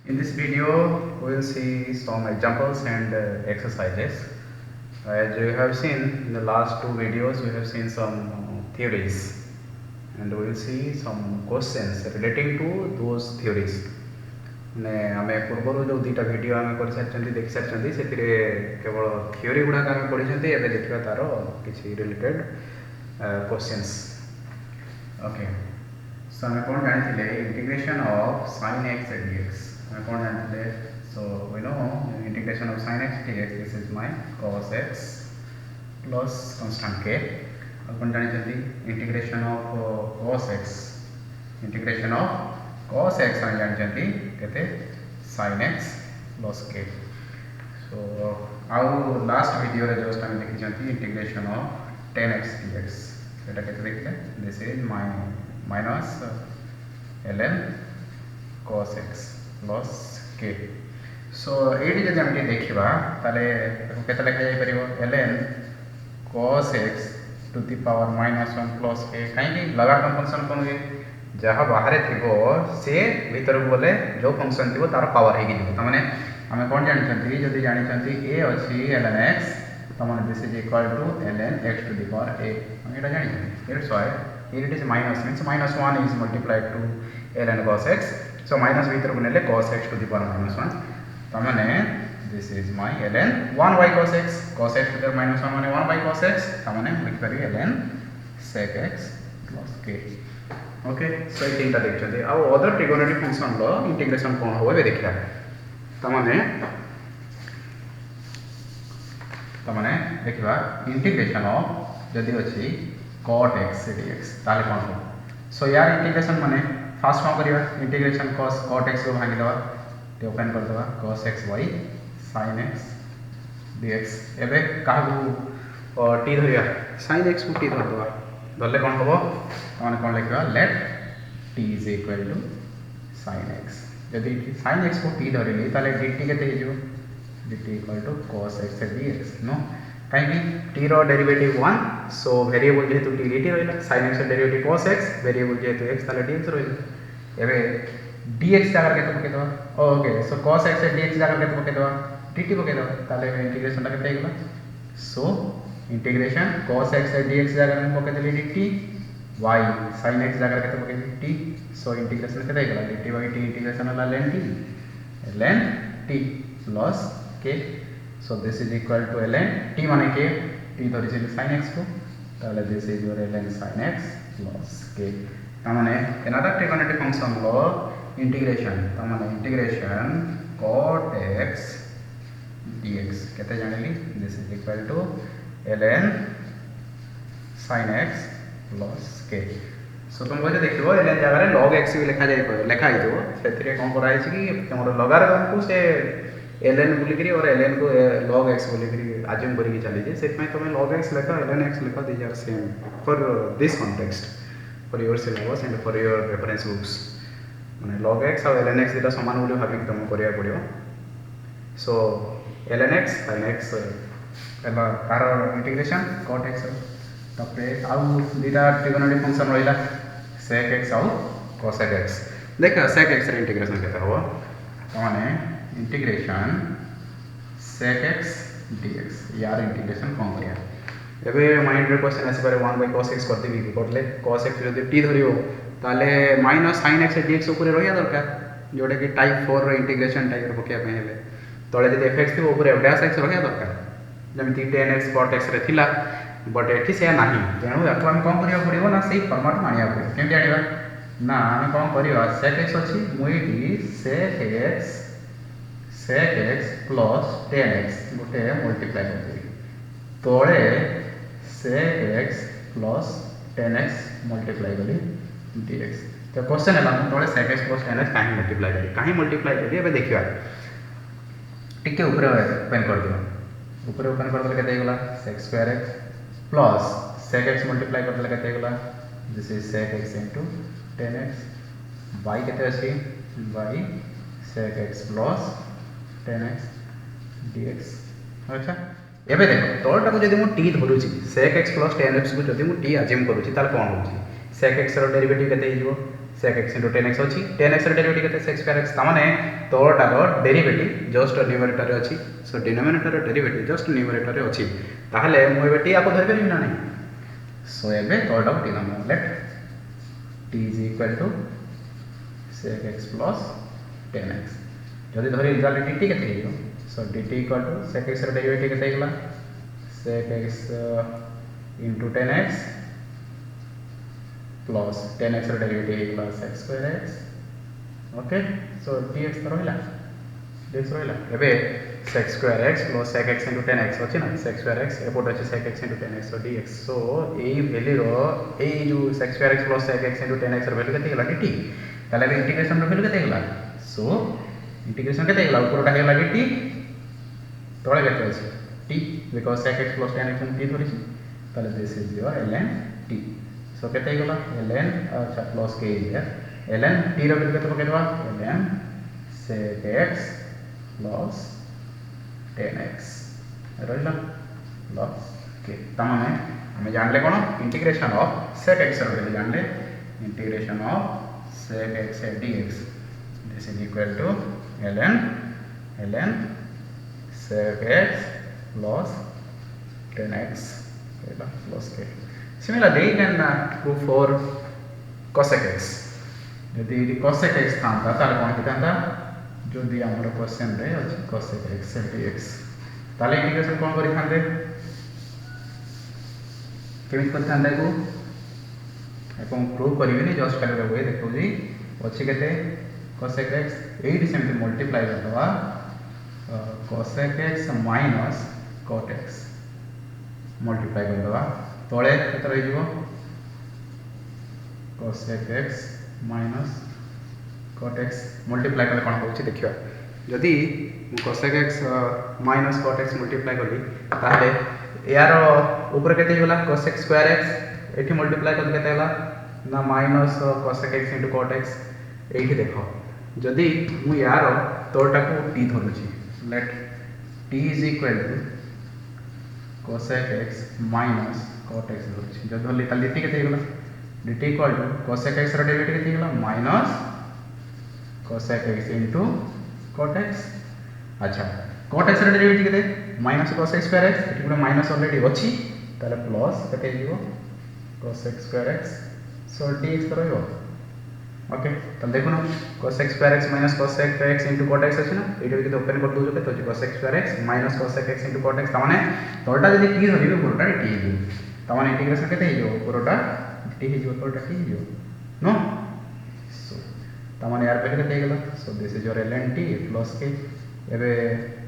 In this video, we will see some examples and exercises. As you have seen in the last two videos, we have seen some theories, and we will see some questions relating to those theories. ने आम पूर्व जो दुईटा भिड आम कर सारी देखी सारी से केवल थियोरी गुड़ाक आम पढ़ी एवं देखा तार किसी रिलेटेड क्वेश्चंस. ओके, सो आम कौन जानी integration of sin x dx. कौन जानते so we know integration of sin x dx, this is my cos x plus constant k. कौन जानते integration of cos x, integration of cos x आम जानते केते sin x plus k. so आउ last video रे just आम देखी integration of tan x dx सेटा केते देखले, this is minus ln cos x plus k. so eighty जदि हम देखा ताले केते लिखा जाय परिबो ln cos x to the power -1 plus k. कहीं लगातार फंक्शन कोन हुए जहाँ बाहर थी से भीतर को बोले जो फंक्शन थी तार पावर हो माने आम कौन जानते जदि जानते ए अच्छी ln x तमाम this is equal to ln x to the power a. ये जानते it's why here it is minus means -1 is multiplied to ln cos x. so minus भीतर को नेले cos x to the power -1 तमाने this is my ln 1 by cos x. cos x to the -1 माने 1 by cos x तमाने लिख पारी ln sec x plus k. Okay, so ये तीनटा देखते आउ अदर ट्रिगोनोमेट्रिक फंक्शन लो इंटीग्रेशन कौन हो देखा तमाने देखा इंटीग्रेशन ऑफ जदि अच्छी cot x dx ताले कौन हो. सो यार इंटीग्रेशन माने फास्ट कौन करिया इंटीग्रेशन cot x को भांगी दवा ते ओपन कर दवा cos x by sin x dx. एबे काहू t धरिया sin x को t धर दवा धरले कौन हम मैंने कौन लिखा let t is equal to sin x. जदि sin x को t धरली ताले dt केते हो dt equal to cos x dx. नो कहीं t रो डेरिवेटिव 1 सो वेरिएबल जेहेतु t dt रहिला sin x रो डेरिवेटिव cos x वेरिएबल जेहेतु x ताले dx रहिला एबे dx जगह केते पके दवा. ओके, सो cos x dx जगह केते पके दवा dt पके दवा ताले इंटीग्रेशन टा केते गेला. So integration cos x dx जगह में पके देली dt y sin x जगह केते पके t. सो इंटीग्रेशन केते गेला dt by t इंटीग्रेशन होला ln t plus k. So this is equal to ln t माने k t धरि छै sin x को ताले this is your ln sin x plus k. तामाने अनदर ट्रिगोनोमेट्रिक फंक्शन लो इंटीग्रेशन तामाने integration cot x dx केते जानली this is equal to ln sin x plus k. So तुम बोले देखो ln जगह रे log x भी लिखा जाय लिखा ही तो सेतरे कोन कराय छी कि तमरो लॉगरिथम को से ln बोली करी और ln को log x बोली करी अज्यूम करी चली जे सेत में तुम log x लिखा ln x लिखा they are same for this context for your syllabus and for your reference books. माने log x और ln x जेटा समान बोली भाबी तुम करिया पड़ियो. सो ln x sin x एला तार इंटीग्रेशन cot x तपरे आउ दीटा ट्रिगोनोमेट्रिक फंक्शन रहिला sec x आउ cos x. देखा sec x रे इंटीग्रेशन केता हो माने इंटीग्रेशन sec x dx यार इंटीग्रेशन कोन करिया एबे माइंड रे क्वेश्चन आसी पारे 1 by cos x कर देबी करले cos x जदि t धरियो ताले माइनस sin x dx ऊपर रहिया दरकार जोडे कि टाइप 4 रो इंटीग्रेशन टाइप रो पकिया पे हेले तळे जदि fx थी ऊपर f dash x रहिया दरकार जमिति tan x cot x रे थिला बट एठी से नाही तेणु याको हम कोन करिया पड़िबो ना सेही फॉर्मेट मानिया पड़िबो. केम जानिबा ना हम कोन करियो sec x अछि मुइटी sec x plus tan x गोटे मल्टीप्लाई कर देबी तळे sec x plus tan x multiply करी dx. तो क्वेश्चन है तळे sec x plus tan x काहे मल्टीप्लाई करी एबे देखिबा टिके ऊपर ओपन कर दियो ऊपर ओपन कर देले केते गेला sec square x plus sec x multiply कर देले केते गेला this is sec x into tan x y केते अछि y sec x plus tan x dx. अच्छा एबे देखो तळटा को जदि मु t धरुची sec x plus tan x को जदि मु t अज्यूम करूची ताले कोन होची sec x रो डेरिवेटिव केते हिजो sec x into tan x अछि 10x ର डेरिवेटिव केते sec square x तामाने तोटार डेरिवेटिव जस्ट न्यूमरेटर रे अछि सो डिनोमिनेटर रो डेरिवेटिव जस्ट न्यूमरेटर रे अछि ताहले मु एबे t आको धरि परिबि ना नै सो एबे तोटा t नाम late t is equal to sec x plus tan x जदि धरि रिजल्ट dt केते हियो so dt equal to sec x रो डेरिवेटिव केते हिला sec x into tan x plus tan x ର derivative plus sec square x okay so dx तो रहिला dx रहिला एबे sec square x plus sec x into tan x अछि ना sec square x एपोट अछि sec x into tan x so dx सो एई value रो एई जो sec square x plus sec x into tan x ର value केते हिला dt ताले integration रो value केते हिला सो इंटीग्रेशन केते हिला ऊपरटा हिला dt तळे केते अछि t because sec x plus tan x t धरिछि ताले this is your ln t so केते हिला ln अच्छा plus k here ln t रो वैल्यू केते पकेदवा ln sec x plus tan x रहिला प्लस k तमाने हमें जानले कोन इंटीग्रेशन ऑफ sec x रो वैल्यू जानले integration of sec x dx this is equal to ln sec x plus tan x plus k similarly you can prove for cosec x यदि cosec x था ताले कोन कितांता जो दी हमर question रे अछि cosec x dx ताले integration कोन करि थांदे केमित करि थांदे को एपं प्रूव करिवेनी जस्ट खाली वे देखो जी अछि केते cosec x 8 सेमति मल्टीप्लाई करदवा cosec x minus cot x multiply करदवा तळे केते रहि जिवो cosec x minus cot x multiply करले कोन होछि देखियो जदि cosec x minus cot x multiply करली ताले यार ऊपर केते होला cosec square x एठी मल्टीप्लाई करले केते होला ना minus cosec x into cot x एठी देखो जदि मु यार तोटा को t धरुछि let t is equal to cosec x minus cot x धरुछि जदि धरली ताले dt केते होला dt equal to cosec x रो डेरिवेटिव केते होला minus cosec x into cot x अच्छा cot x रो डेरिवेटिव केते minus cosec square x एठी पुरा minus ऑलरेडी अछि ताले प्लस केते हियो cosec square x सो dx तो रहइबो ओके तो देखो ना cosec square x minus cosec x into cot x अछि ना एठी केते ओपन कर दोजो केते अछि cosec square x minus cosec x into cot x तामाने तोटा जदि t धरिबे पुरोटा t हियो तामाने इंटीग्रेशन केते हियो पुरोटा t हियो तोटा t हियो नो सो तामाने यार पहिले केते गेला सो this is your ln t plus k एबे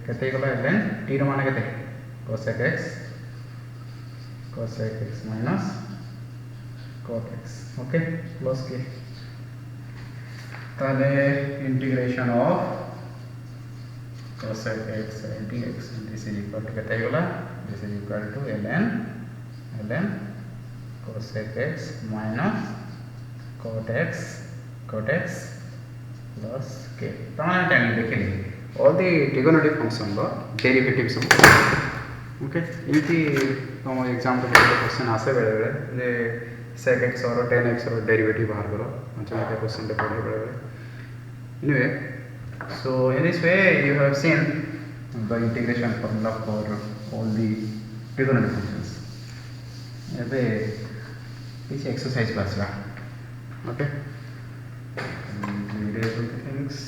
केते गेला ln t रो माने केते cosec x minus cot x okay plus k ताले integration of cosec x dx this is equal to केते गेला this is equal to ln cosec x minus cot x plus k ताने time देखिले all the trigonometric function रो derivative सब okay इति हम exam रे क्वेश्चन आसे बेले बेले जे sec x और tan x रो डेरिवेटिव बाहर करो अच्छा ये क्वेश्चन रे पढ़े बेले बेले anyway so in this way you have seen the integration formula for all the trigonometric functions एबे कुछ एक्सरसाइज बासला ओके things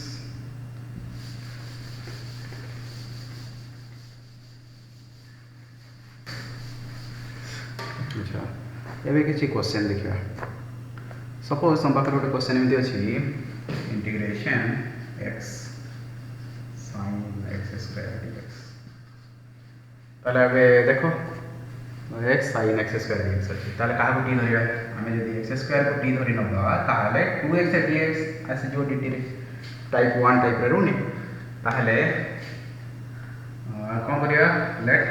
अच्छा एबे किछि क्वेश्चन देखिया सपोज हम पाखर गोटे क्वेश्चन एमती अछि integration x sin x square dx ताले एबे देखो x sin x square dx अछि ताले काहा को t धरिया हमें यदि x square को t धरि नबा ताले 2x dx ऐसे जो dt रे टाइप 1 टाइप रे रुनी ताले कोन करिया late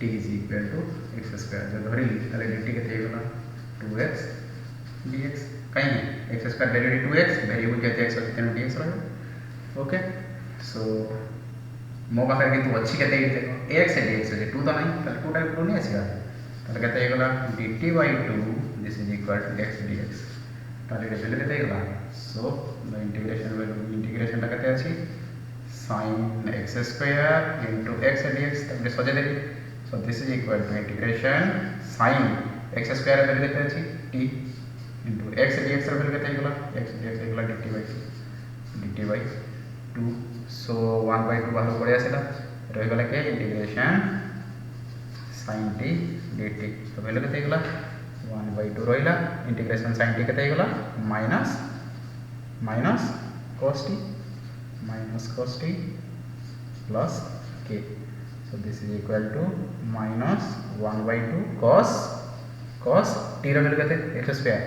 t is equal to x square जो धरि ताले dt केते हेगला 2x dx कहीं x square derivative 2x variable केते x अछि तेनु dx रहबो ओके सो मो पाखर किंतु अछि केते देखो x है dx है 2 तो नहीं ताले 2 टाइप 2 नहीं आसीला ताले केते हेगला dt by 2 this is equal to x dx ताले ये वैल्यू केते गला सो द इंटीग्रेशन टा केते अछि sin x square into x dx तबे सजे देली so this is equal to integration sin x square value केते अछि t into x dx ର वैल्यू केते गला x dx गला dt by 2 so 1/2 बाहर पड़े आसेला रहि गला के इंटीग्रेशन sin t dt तो वैल्यू केते गला 1/2 रहिला इंटीग्रेशन sin t केते गला minus cos t plus k so this is equal to minus 1/2 cos t ର value केते x square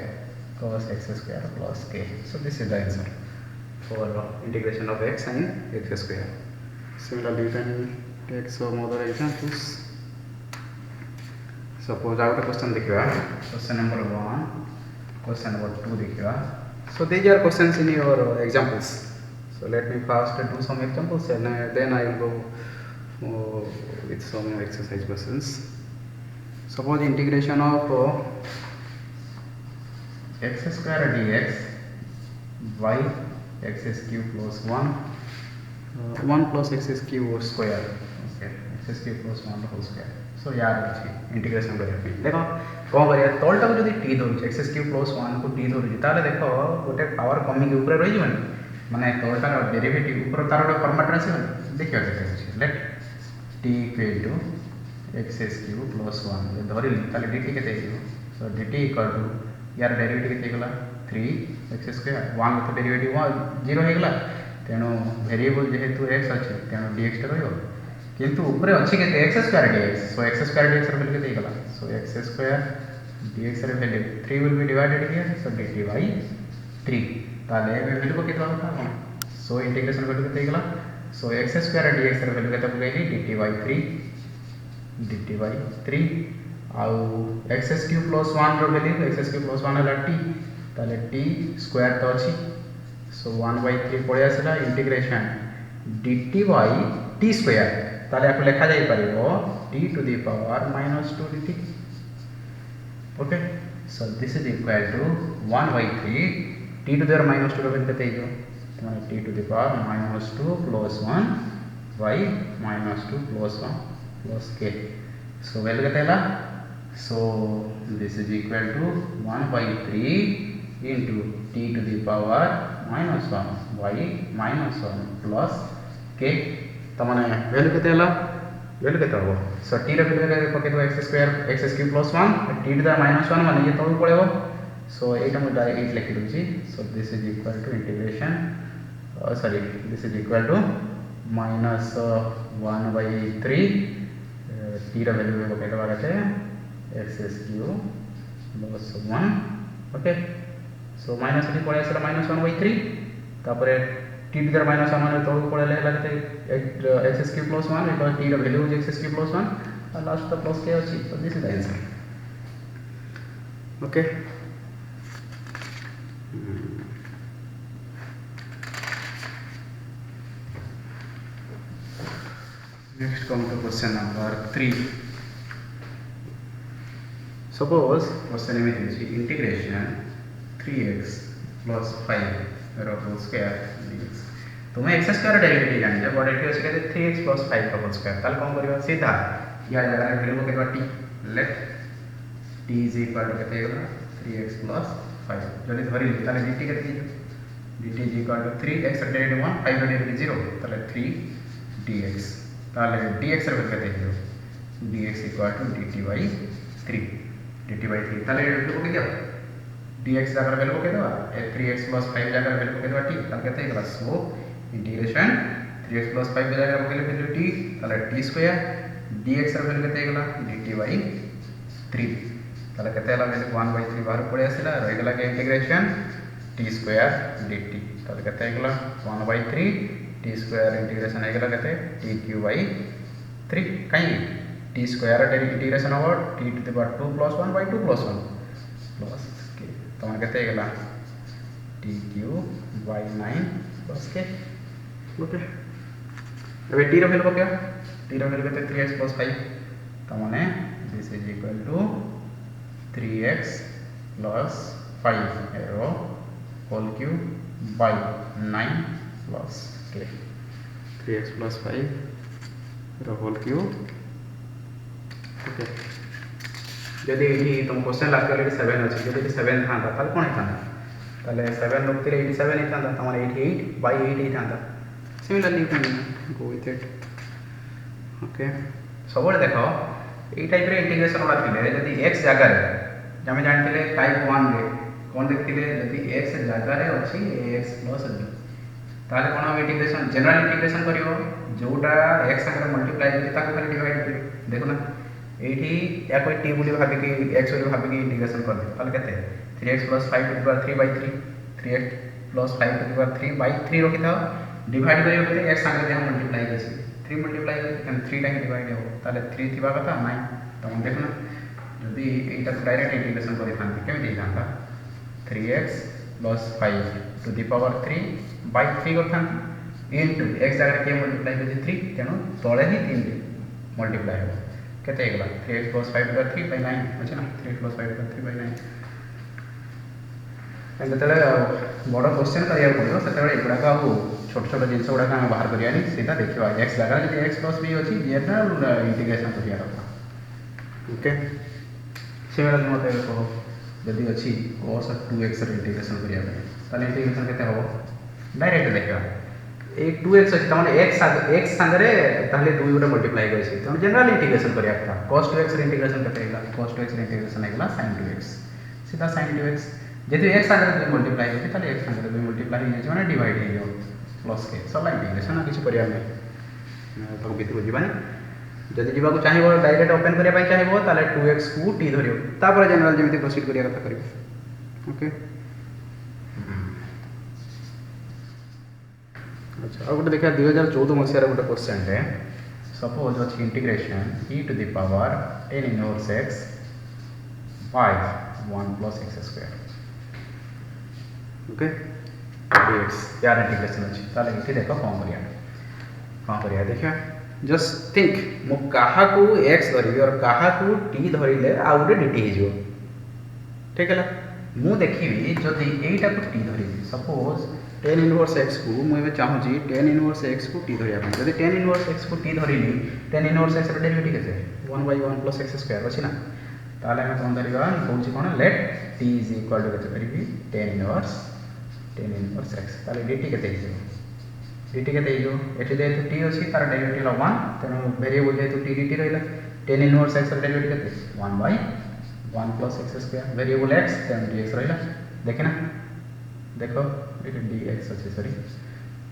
cos x square plus k so this is the answer for integration of x sin x square. Similarly you can take some other examples. Suppose out a question देखिवा question number 1 question number 2 देखिवा so these are questions in your examples. So let me first do some examples and then I will go with some exercise questions. Suppose integration of x square dx by x cube plus 1 plus x cube square okay x cube plus 1 whole square so यार अछि integration करबा पे देखो कोन करिया तोलटा को जदी t दउछ x cube plus 1 को t दउछ ताले देखो गोटे पावर कमी के ऊपर रहि जवन माने तोलटार डेरिवेटिव ऊपर तार गोटे फॉर्मेट रे आसी देखियो केते let t equal to x cube plus 1 ये धरि ताले dt केते हियो सो dt इक्वल टू यार डेरिवेटिव केते गला 3 x स्क्वायर 1 तो डेरिवेटिव 0 हे गला तेनो वेरिएबल जेहेतु x अछि तेनो dx टा रहियो किंतु ऊपर अछि केते x square dx so x square dx र वैल्यू केते गला सो x स्क्वायर dx र value 3 will be divided here so dt by 3 ताले वैल्यू को केते होता सो इंटीग्रेशन वैल्यू केते गला सो x स्क्वायर dx र वैल्यू केते पगैली dt by 3 आउ x cube plus 1 रो वैल्यू x cube plus 1 हला t ताले t स्क्वायर तो अछि सो 1/3 पड़े आसला integration dt by t square ताले आपको लिखा जाई परिबो t to the power -2 dt okay so this is equal to 1/3 t to the power -2 रो वैल्यू केते हियो माने t to the power -2 plus 1 by -2 plus 1 plus k so value केते हला so this is equal to 1/3 into t to the power -1 by -1 plus k तो माने value केते हला वैल्यू केते हो सो t रे वैल्यू पके तो x square x cube plus 1 t to the -1 माने ये तळु पळेबो सो एटा मु डायरेक्ट लिखि दोछि so this is equal to integration sorry this is equal to -1/3 t रे वैल्यू पके दबा गते x cube plus 1 okay so minus t पळे आसला -1/3 तापरे t टू द -1 माने तो पळेले लागते x cube plus 1 because t ର value is x cube plus 1 और लास्ट द प्लस k अछि so this is the answer okay next come to question number 3 suppose question में है इंटीग्रेशन 3x plus 5 रो होल स्क्वायर dx तो मैं x square derivative जानि जे बट एठी अछि कहते 3x plus 5 का होल स्क्वायर ताल कोन करबा सीधा या जगह रे वैल्यू केबा t let t is equal to केते होगा 3x plus 5 जदि धरि ताले dt केते दियो dt is equal to 3x derivative 1 5 derivative 0 ताले 3 dx ताले dx रे केते दियो dx equal to dt by 3 dt by 3 ताले वैल्यू को दियो dx जाकर वैल्यू को दवा 3x plus 5 जाकर वैल्यू को दवा t ताले केते गला सो इंटीग्रेशन 3x plus 5 जाकर वैल्यू t ताले t स्क्वायर dx र वैल्यू केते गला dt by 3 ताले केते गला वैल्यू 1/3 बाहर पड़े आसिला रहि गला के इंटीग्रेशन t स्क्वायर dt ताले केते गला 1/3 t स्क्वायर इंटीग्रेशन हे गला केते t क्यूब by 3 काई t स्क्वायर इंटीग्रेशन हो t to the power 2 plus 1 by 2 plus 1 plus k तो मन केते गला t cube by 9 plus k okay अबे t रो वैल्यू क्या t रो वैल्यू केते 3x plus 5 तो माने this is equal to 3x plus 5 एरो whole cube by 9 plus k 3x plus 5 whole cube okay जदि ये तुम क्वेश्चन लास्ट वाले 7 अच्छे जब 7 था कौन होता ताले 7 रखते ये 7 होता तुम 8 बाई 8 होता similarly you can go with it okay सब देख ये टाइप रे इंटीग्रेशन गुड़ा थे जदि एक्स जगार आम जानते टाइप 1 रे कौन देखते जदि एक्स जगार अच्छी एक्स प्लस बी ताले कौन हम इंटीग्रेशन जनरल इंटीग्रेशन करिवो जोटा एक्स संगे मल्टीप्लाई होती ताको खाली डिवाइड कर देखो ना एठी या कोई टी बोली भाबी कि एक्स बोली भाबी कि इंटीग्रेशन कर दे ताले केते 3x + 5 to the power 3 by 3 3x + 5 to the power 3 by 3 रखि था डिवाइड करियो केते एक्स संगे जे मल्टीप्लाई करछि 3 मल्टीप्लाई करछि 3 टाइम डिवाइड हो ताले 3 थिबा कथा नाइ त हम देखना यदि एटा डायरेक्ट इंटीग्रेशन करि थांती केमि दे थांता 3x + 5 to the power 3 by 3 कर थांती इनटू x जगह के मल्टीप्लाई करछि 3 तेनो तळे ही 3 मल्टीप्लाई हो केते गला 3x + 5 टू द 3 बाय 9 अछि ना 3x + 5 टू द 3 बाय 9 ଯେତେବେଳେ ବଡ଼ କ୍ୱେଶ୍ଚନ୍ କରିବାକୁ ପଡ଼ିବ ସେତେବେଳେ ଏଗୁଡ଼ାକ ଆଉ ଛୋଟ ଛୋଟ ଜିନିଷ ଗୁଡ଼ାକ ଆମେ ବାହାର କରିବାନି ସେଇଟା ଦେଖିବା ଏକ୍ସ ଜାଗାରେ ଯଦି x + b ଅଛି ଜେନେରାଲ ଇଣ୍ଟିଗ୍ରେସନ୍ କରିବା କଥା ଓକେ ସିମିଲାରଲି ମୋତେ କହ ଯଦି ଅଛି cos 2x ର ଇଣ୍ଟିଗ୍ରେସନ୍ କରିବା ପାଇଁ ତାହେଲେ ଇଣ୍ଟିଗ୍ରେସନ୍ କେତେ ହେବ ଡାଇରେକ୍ଟ ଦେଖିବା এই 2x ଅଛି ତାମାନେ x ସାଙ୍ଗରେ ତାହେଲେ 2 ଗୋଟେ ମଲ୍ଟିପ୍ଲାଇ କରିଛି ତେଣୁ ଜେନେରାଲ ଇଣ୍ଟିଗ୍ରେସନ୍ କରିବା କଥା cos 2x ର ଇଣ୍ଟିଗ୍ରେସନ୍ କେତେ ହେଇଗଲା cos 2x ର ଇଣ୍ଟିଗ୍ରେସନ୍ ହେଇଗଲା sin 2x सीधा sin 2x यदि x सागर 2 मल्टीप्लाई होती ताले x सागर 2 मल्टीप्लाई हो माने डिवाइड हो जाओ प्लस के सला इंटीग्रेशन आ किछ करिया नै तो भीतर जीवानी जदि जीवा को चाहिबो डायरेक्ट ओपन करिया पई चाहिबो ताले 2x को t धरियो तापर जनरल जेमिति प्रोसीड करिया कथा करियो ओके अच्छा अब गोटे देखा 2014 मसिया गोटे क्वेश्चन है सपोज अछि integration e to the power n inverse x by 1 plus x square okay dx यार इंटीग्रेशन अछि ताले इथे देखो कोन करिया देखिया जस्ट थिंक मो काहा को x धरिबी और काहा को t धरिले आ उडे dt हे जो ठीक है मु देखिबी जदी एटा को t धरिबी सपोज tan इनवर्स x को मु एबे चाहू छी tan इनवर्स x को t धरिया पय जदी tan इनवर्स x को t धरिली tan इनवर्स x र डेरिवेटिव केते 1 by 1 plus x square अछि ना ताले हम कोन धरिबा कहूची कोन let t is equal to केते करिबी tan इनवर्स x ताले dt केते हिजो dt केते हिजो एठी दे t अछि तार डेरिवेटिव 1 तेनो वेरिएबल जे t dt रहइला tan inverse x र डेरिवेटिव केते 1 by 1 plus x square variable x तेनो dx रहइला देखिना देखो ये dx अछि सॉरी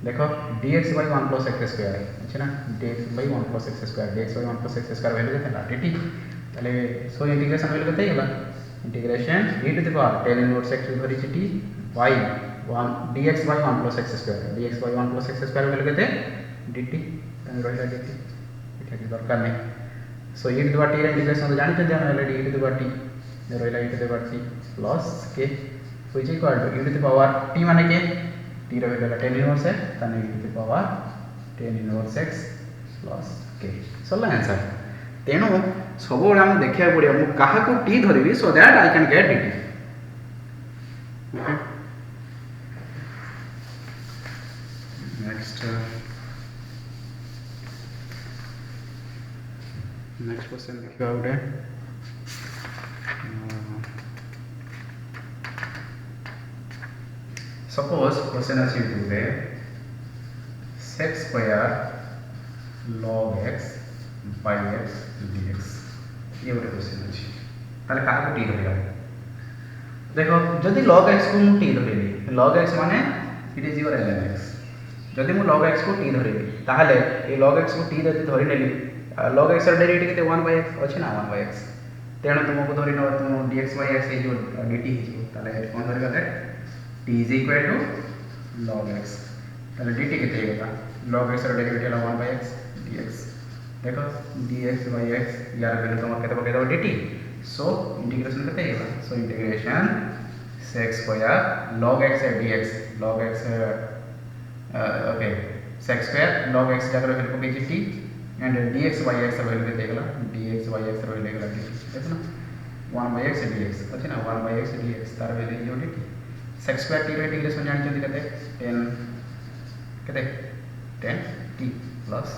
देखो dx by 1 plus x square अछि ना dx by 1 plus x square dx by 1 plus x square value केते dt ताले सो इंटीग्रेशन वैल्यू केते होला integration e to the power tan inverse x धरि छि t by 1 dx by 1 plus x square dx by 1 plus x square value केते dt तन रहला dt एटा के दरकार नै so e to the power t रे इंटीग्रेशन जानि छ हम already e to the power t रहला e to the power t plus k which equal to e to the power t माने के t रे वैल्यू tan इनवर्स है tan e to the power tan inverse x plus k सला answer तेणु सब आम देखा पड़ो मुझे क्या टी धरबी so that I can get dt next question देखा गोटे सपोज क्वेश्चन अच्छी sec x square log x by x dx ये गोटे क्वेश्चन अच्छी ताले काहा को t धरिबा देखो जदि log x को मु t धरिबी log x माने it is your ln x जदि मु log x को t धरिबी ताहाले ए log x को t जदि धरि नेली log x र डेरिवेटिव केते 1 by x अछि ना 1 by x तेणु तुमको धरि न तुम dx by x हे जो dt हे जो ताले कोन धरिबा ले t is equal to log x ताले dt केते हेगा log x र डेरिवेटिव 1 by x dx देखो dx by x यार वैल्यू तुम केते पके दो dt सो इंटीग्रेशन केते हेगा so integration sec square log x dx log x okay sec square log x जगह वैल्यू पके t and dx by x value केते हेगा dx by x वैल्यू हेगा dt देखो ना 1 by x dx अछि ना 1 by x dx तार वैल्यू जो dt sec square t ର इंटीग्रेशन जानछन्ती केते 10 केते 10 t plus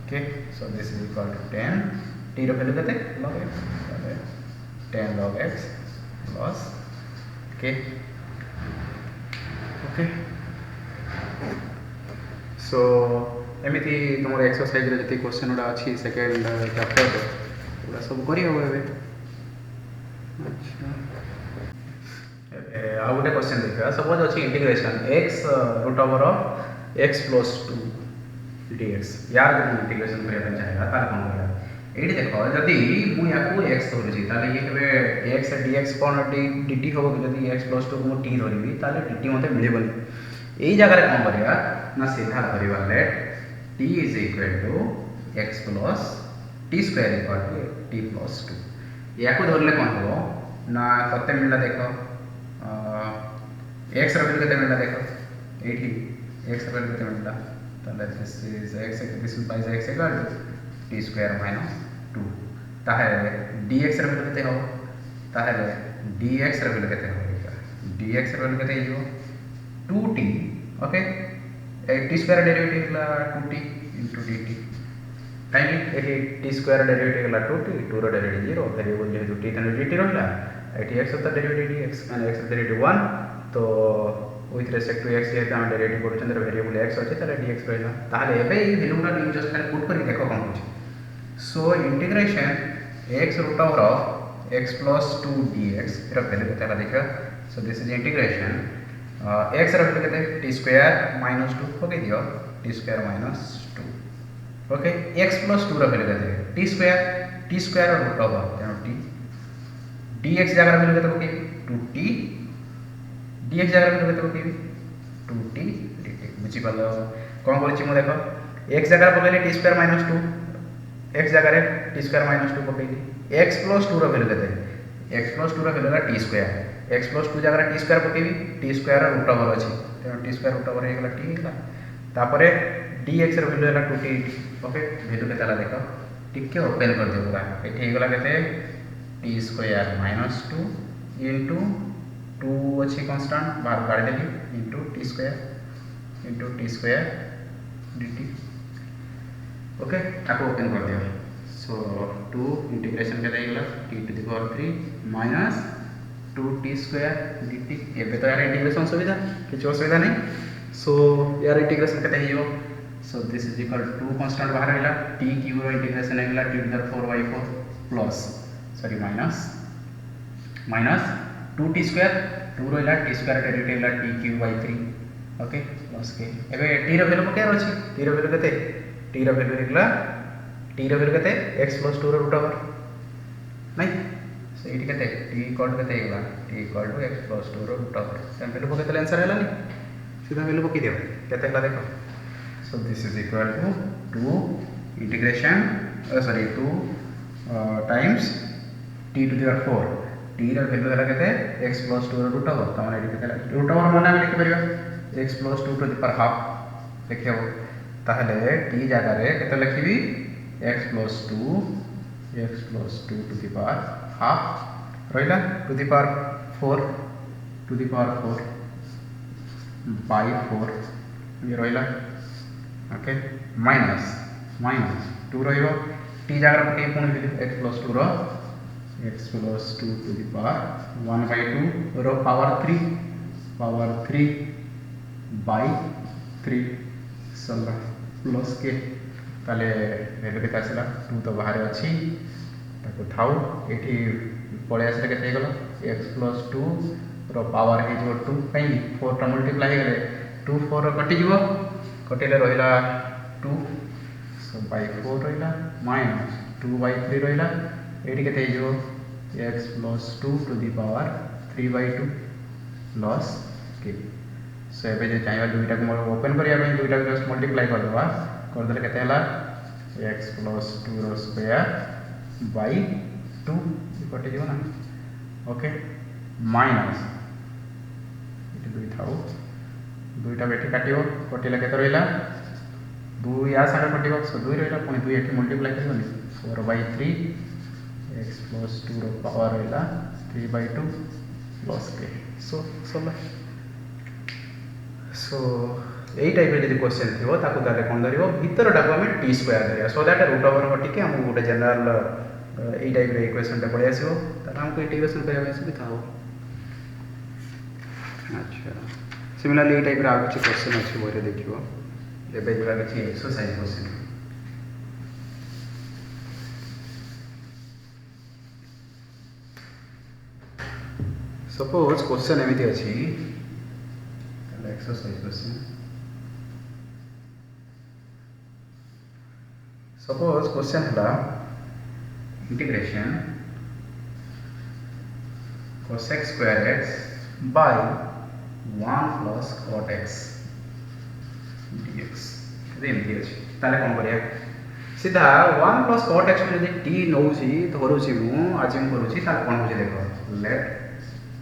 okay so this is equal to 10 t ର वैल्यू केते log x 10 log x plus okay okay so एमिति तुम एक्सरसाइज रे जति क्वेश्चन उडा अछि सेकंड चैप्टर उडा सब करि हो एबे अच्छा आ गोटे क्वेश्चन देखा सपोज अछि integration x root over x plus 2 dx यार इंटीग्रेशन करिया चाहेगा तार कोन करिया एडी देखो जदी मु याकू x धरछि ताले ये केबे x dx कोन dt होबो जदी x प्लस 2 मु t धरिबी ताले dt मते मिलेबनी एई जगह रे कोन करिया ना सीधा धरिबा late t is equal to x plus t square equal to t plus 2 याकू धरले कोन होबो ना कते मिलला देखो x ର वैल्यू केते मिलला देखो एठी x ର वैल्यू केते मिलला ताले this is x this is by x equal to t square minus 2 ताहे dx ର वैल्यू केते हो ताहे dx ର वैल्यू केते हो dx ର वैल्यू केते हो 2t okay t square derivative ला 2t into dt काइली एठी t square डेरिवेटिव ला 2t 2 रो डेरिवेटिव 0 वेरिएबल जेहेतु t तने dt रहला एठी x ता डेरिवेटिव dx माने x डेरिवेटिव 1 तो विथ रेस्पेक्ट टू x जेहेतु हम डेरिवेटिव करछन तर वेरिएबल x अछि ताले dx रहला ताले एबे ई वैल्यू ला नी जस्ट खाली पुट करी देखो कोन होछि so integration x root over x plus 2 dx एरा वैल्यू केते ला देखा so this is integration x रा वैल्यू केते t square minus 2 ओके दियो t square minus 2 okay x plus 2 रा वैल्यू केते t square root over t dx जगह वैल्यू केते ओके 2t dx जगह वैल्यू केते ओके 2t dt बुझी पालो कोन करछि मु देखो x जगह पकैले t square minus 2 x जगह रे t square minus 2 पकैली x plus 2 रा वैल्यू केते x plus 2 रा वैल्यू ला t square x plus 2 जगह रे t square पकैबी t square रूट ओवर अछि त t square रूट ओवर हेगला t हेगला तापरे dx रा वैल्यू ला 2t ओके वैल्यू केते ला देखो टिके ओपन कर दियो पूरा एठी हेगला केते t square minus 2 into 2 अच्छी कांस्टेंट बाहर काढ देली into t square dt okay ताको ओपन कर दियो सो 2 इंटीग्रेशन के देइला t to the power 3 minus 2t square dt एबे तो यार इंटीग्रेशन सुविधा किछ असुविधा नहीं सो यार इंटीग्रेशन केते हियो so this is equal to constant बाहर आइला t क्यूब रो इंटीग्रेशन आइला t to the 4/4 plus sorry minus 2t square 2 रो t square डेरिवेटिव ला t क्यूब by 3 ओके प्लस के एबे t रो वैल्यू केते अछि t रो वैल्यू केते t रो वैल्यू हेगला t रो वैल्यू केते x plus 2 रो रूट ओवर नहीं सो एठी केते t इक्वल टू केते हेगला t equal to x plus 2 रो रूट ओवर सेम वैल्यू पकेतले आंसर हैला नी सीधा वैल्यू पके दियो केते हेगला देखो so this is equal to 2 integration sorry 2 times t to the power 4 t रा वैल्यू हैला केते x plus 2 रो रूट ओवर त माने एठी केते रूट ओवर माने हम लिख परिबा x plus 2 to the power half देखियो ताहले t जगह रे केते लिखिबी x plus 2 to the power half रहिला to the power 4 by 4 ये रहिला ओके माइनस 2 रहिबो t जगह रे पके पुनी x plus 2 row x plus 2 to the power 1/2 row power 3 by 3 सल्ला प्लस के ताले वैल्यू केते आसला 2 तो बाहर अछि ताको थाउ एठी पळे आसले केते हेगलो x plus 2 रो पावर हे जो 2 काई 4 टा मल्टीप्लाई हे गले 2 4 रो कटि जीवो कटिले रहिला 2 सो by 4 रहिला माइनस 2 by 3 रहिला एठी केते हे जो x plus 2 to the power 3/2 plus के सो एबे जे चाहिबा दुईटा को ओपन करिया में दुईटा को जस्ट मल्टीप्लाई कर देबा कर देले केते हला x plus 2 रो स्क्वायर by 2 कटि जीव ना ओके माइनस इति दुई थाउ दुईटा बेठी काटियो कटिला केते रहिला 2 या साडे कटियो सो 2 रहिला पुनी 2 एठी मल्टीप्लाई करबनी 4/3 x plus 2 रो पावर रहिला 3/2 प्लस के सो सो यही टाइप जब क्वेश्चन थी ताकू ताले कौन धर भितरटा को आम टी स्क्वायर धरिया सो दैट रूट ओवर हटिके आमको गोटे जनरल यही टाइप इक्वेशनटा पड़े आसो आमको इंटीग्रेशन करने सुविधा हो। अच्छा सिमिलरली यही टाइप आगे किसी क्वेश्चन अच्छे बोरे देखिए एवं जगह किसी एक्सरसाइज क्वेश्चन सपोज क्वेश्चन एमती अच्छी एक्सरसाइज क्वेश्चन सपोज क्वेश्चन है integration cosec square x by 1 plus cot x dx एमती अच्छी ताले कौन करिया सीधा 1 plus cot x में यदि t नौची धरुची मु आजिम करूची ताले कौन होची देखो late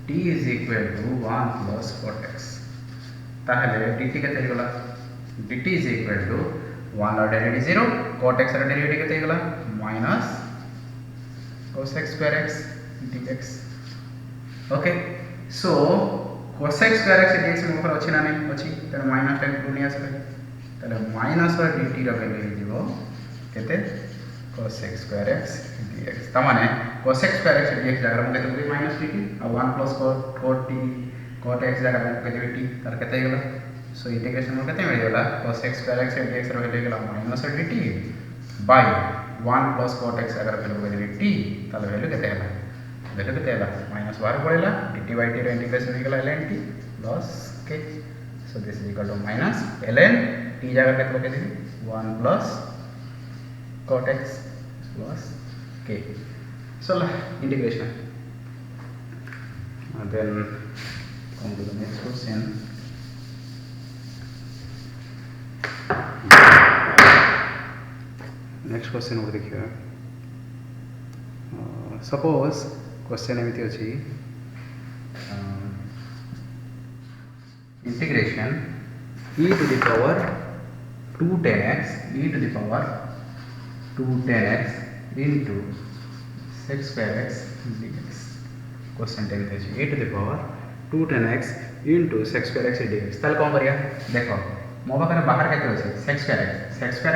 t is equal to 1 plus cot x ताहले dt केते हेगला dt is equal to 1 र डेरिवेटिव 0 cot x र डेरिवेटिव केते हेगला minus cosec square x dx okay so cosec square x dx में ऊपर अछि ना नहीं अछि त माइनस टाइम को नहीं आसे ताले माइनस र dt र वैल्यू हिजिवो केते cosec square x dx त माने cosec square x dx जगह में केते माइनस dt और 1 plus cot x जगह में केते t तार केते हेगला सो इंटीग्रेशन में केते मिल गेला cosec square x dx र वैल्यू गेला minus dt by 1 plus cot x अगर वैल्यू केते t ताले वैल्यू केते हेला वैल्यू केते हेला माइनस बाहर पड़ेला dt by t र इंटीग्रेशन हेगला ln t plus k so this is equal to minus ln t जगह केते केते 1 plus cot x plus k so integration and then come to the next question next question over देखिए suppose question एमती अछि integration e to the power 2 10x e to the power 2 10x into sec square x dx question 10 थे e to the power 2 10x into sec square x dx ताल कौन करिया देखो मो पाखरे बाहर केते अछि sec square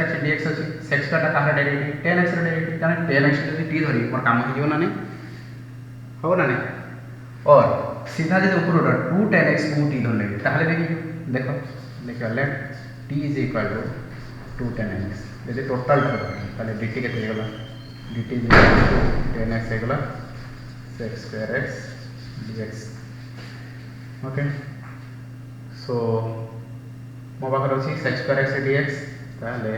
x dx अछि sec square ता तार डेरिवेटिव 10x र डेरिवेटिव ताने 10x जदि t धरि मोर काम हो जिवो ना नहीं हो ना नहीं और सीधा जदि ऊपर 2 10x को t धरले ताहले देखो देखो late t is equal to 2 10x यदि टोटल ताले dt केते हेगला dt is equal to 10x हेगला sec square x dx okay सो मो पाखर अछि sec square x dx ताले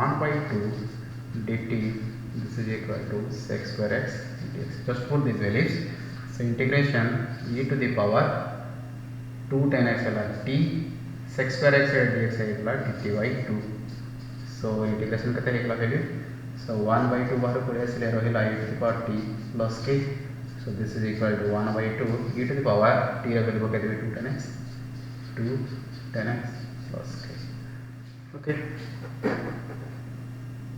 1/2 dt this is equal to sec square x dx just put these values so integration e to the power 2 10x ହେଲା t sec square x dx ହେଲା dt by 2 so integration केते हेगला value so 1/2 बाहर पड़े आसिले रहिला e to the power t plus k so this is equal to 1/2 e to the power t ର value केते 2 10x plus k okay